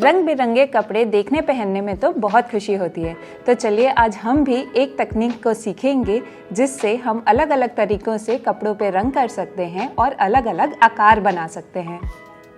रंग बिरंगे कपड़े देखने पहनने में तो बहुत खुशी होती है। तो चलिए आज हम भी एक तकनीक को सीखेंगे जिससे हम अलग अलग तरीकों से कपड़ों पे रंग कर सकते हैं और अलग अलग आकार बना सकते हैं।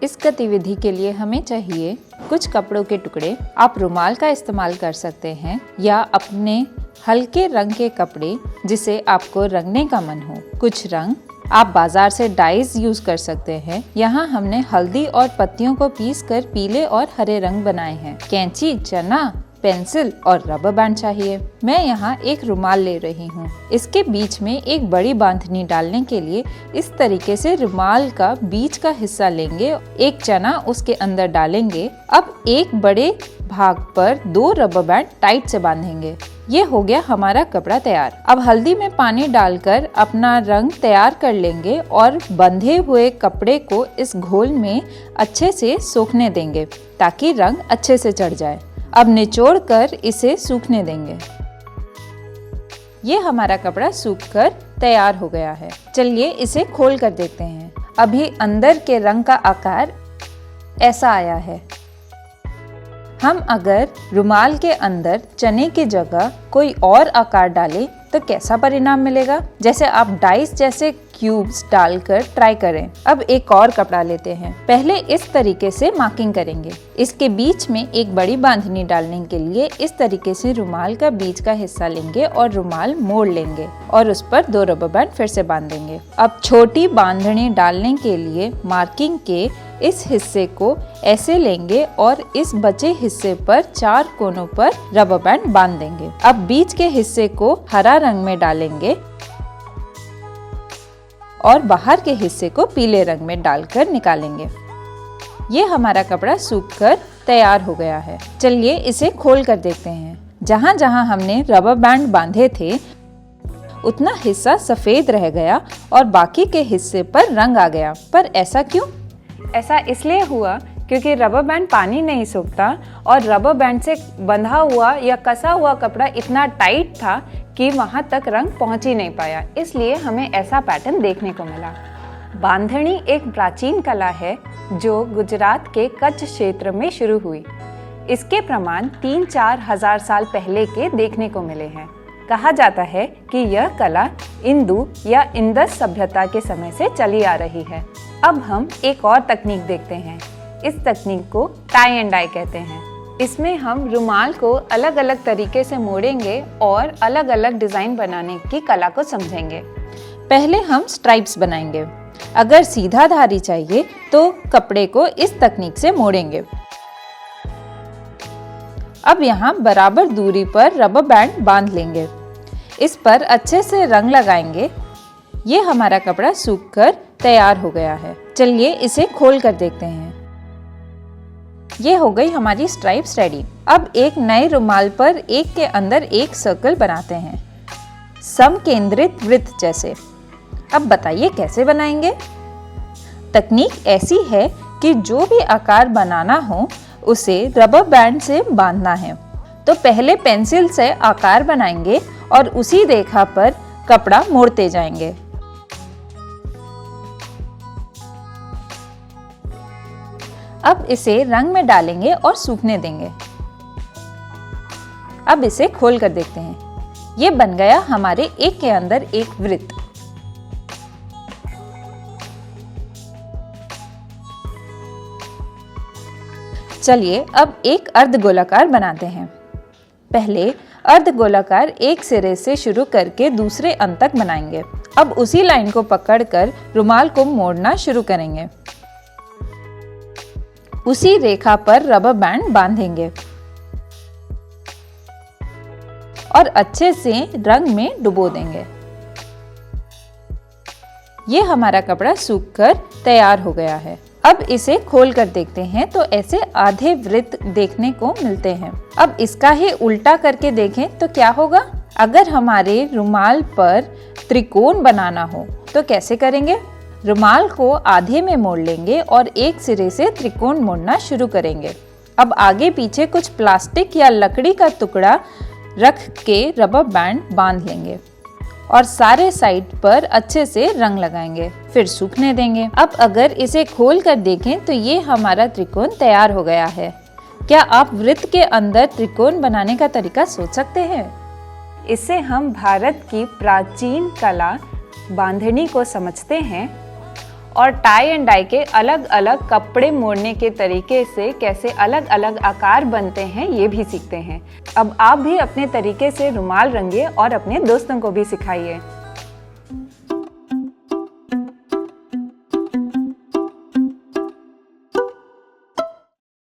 इस गतिविधि के लिए हमें चाहिए कुछ कपड़ों के टुकड़े। आप रुमाल का इस्तेमाल कर सकते हैं या अपने हल्के रंग के कपड़े जिसे आपको रंगने का मन हो। कुछ रंग आप बाजार से डाइज यूज कर सकते हैं। यहाँ हमने हल्दी और पत्तियों को पीस कर पीले और हरे रंग बनाए हैं। कैंची, चना, पेंसिल और रबर बैंड चाहिए। मैं यहाँ एक रुमाल ले रही हूँ। इसके बीच में एक बड़ी बांधनी डालने के लिए इस तरीके से रुमाल का बीच का हिस्सा लेंगे, एक चना उसके अंदर डालेंगे। अब एक बड़े भाग पर 2 रबर बैंड टाइट से बांधेंगे। ये हो गया हमारा कपड़ा तैयार। अब हल्दी में पानी डालकर अपना रंग तैयार कर लेंगे और बंधे हुए कपड़े को इस घोल में अच्छे से सूखने देंगे ताकि रंग अच्छे से चढ़ जाए। अब निचोड़ कर इसे सूखने देंगे। ये हमारा कपड़ा सूखकर तैयार हो गया है। चलिए इसे खोल कर देखते हैं। अभी अंदर के रंग का आकार ऐसा आया है। हम अगर रुमाल के अंदर चने की जगह कोई और आकार डालें तो कैसा परिणाम मिलेगा? जैसे आप डाइस जैसे क्यूब्स डालकर ट्राई करें। अब एक और कपड़ा लेते हैं। पहले इस तरीके से मार्किंग करेंगे। इसके बीच में एक बड़ी बांधनी डालने के लिए इस तरीके से रुमाल का बीच का हिस्सा लेंगे और रुमाल मोड़ लेंगे और उस पर 2 रबर बैंड फिर से बांध देंगे। अब छोटी बांधनी डालने के लिए मार्किंग के इस हिस्से को ऐसे लेंगे और इस बचे हिस्से पर 4 कोनों पर रबर बैंड बांध देंगे। अब बीच के हिस्से को हरा रंग में डालेंगे और बाहर के हिस्से को पीले रंग में डालकर निकालेंगे। ये हमारा कपड़ा सूखकर तैयार हो गया है। चलिए इसे खोल कर देखते हैं। जहाँ जहाँ हमने रबर बैंड बांधे थे उतना हिस्सा सफेद रह गया और बाकी के हिस्से पर रंग आ गया। पर ऐसा क्यों? ऐसा इसलिए हुआ क्योंकि रबर बैंड पानी नहीं सोखता और रबर बैंड से बंधा हुआ या कसा हुआ कपड़ा इतना टाइट था कि वहां तक रंग पहुंच ही नहीं पाया। इसलिए हमें ऐसा पैटर्न देखने को मिला। बांधनी एक प्राचीन कला है जो गुजरात के कच्छ क्षेत्र में शुरू हुई। इसके प्रमाण 3-4 हजार साल पहले के देखने को मिले हैं। कहा जाता है कि यह कला इंदु या इंदस सभ्यता के समय से चली आ रही है। अब हम एक और तकनीक देखते हैं। इस तकनीक को टाई एंड डाई कहते हैं। इसमें हम रुमाल को अलग अलग तरीके से मोड़ेंगे और अलग अलग डिजाइन बनाने की कला को समझेंगे। पहले हम स्ट्राइप्स बनाएंगे। अगर सीधा धारी चाहिए तो कपड़े को इस तकनीक से मोड़ेंगे। अब यहाँ बराबर दूरी पर रबर बैंड बांध लेंगे। इस पर अच्छे से रंग लगाएंगे। ये हमारा कपड़ा सूखकर तैयार हो गया है। चलिए इसे खोल कर देखते हैं। ये हो गई हमारी स्ट्राइप्स रेडी। अब एक नए रुमाल पर एक के अंदर एक सर्कल बनाते हैं, समकेंद्रित वृत्त जैसे। अब बताइए कैसे बनाएंगे? तकनीक ऐसी है कि जो भी आकार बनाना हो उसे रबर बैंड से बांधना है। तो पहले पेंसिल से आकार बनाएंगे और उसी रेखा पर कपड़ा मोड़ते जाएंगे। अब इसे रंग में डालेंगे और सूखने देंगे। अब इसे खोल कर देखते हैं। ये बन गया हमारे एक के अंदर एक वृत्त। चलिए अब एक अर्धगोलाकार बनाते हैं। पहले अर्धगोलाकार एक सिरे से शुरू करके दूसरे अंत तक बनाएंगे। अब उसी लाइन को पकड़कर रुमाल को मोड़ना शुरू करेंगे। उसी रेखा पर रबर बैंड बांधेंगे और अच्छे से रंग में डुबो देंगे। ये हमारा कपड़ा सूखकर तैयार हो गया है। अब इसे खोल कर देखते हैं तो ऐसे आधे वृत्त देखने को मिलते हैं। अब इसका ही उल्टा करके देखें तो क्या होगा? अगर हमारे रुमाल पर त्रिकोण बनाना हो तो कैसे करेंगे? रुमाल को आधे में मोड़ लेंगे और एक सिरे से त्रिकोण मोड़ना शुरू करेंगे। अब आगे पीछे कुछ प्लास्टिक या लकड़ी का टुकड़ा रख के रबर बैंड बांध लेंगे और सारे साइड पर अच्छे से रंग लगाएंगे, फिर सूखने देंगे। अब अगर इसे खोल कर देखें तो ये हमारा त्रिकोण तैयार हो गया है। क्या आप वृत्त के अंदर त्रिकोण बनाने का तरीका सोच सकते हैं? इससे हम भारत की प्राचीन कला बांधनी को समझते हैं और टाई एंड डाई के अलग अलग कपड़े मोड़ने के तरीके से कैसे अलग अलग आकार बनते हैं ये भी सीखते हैं। अब आप भी अपने तरीके से रुमाल रंगिए और अपने दोस्तों को भी सिखाइए।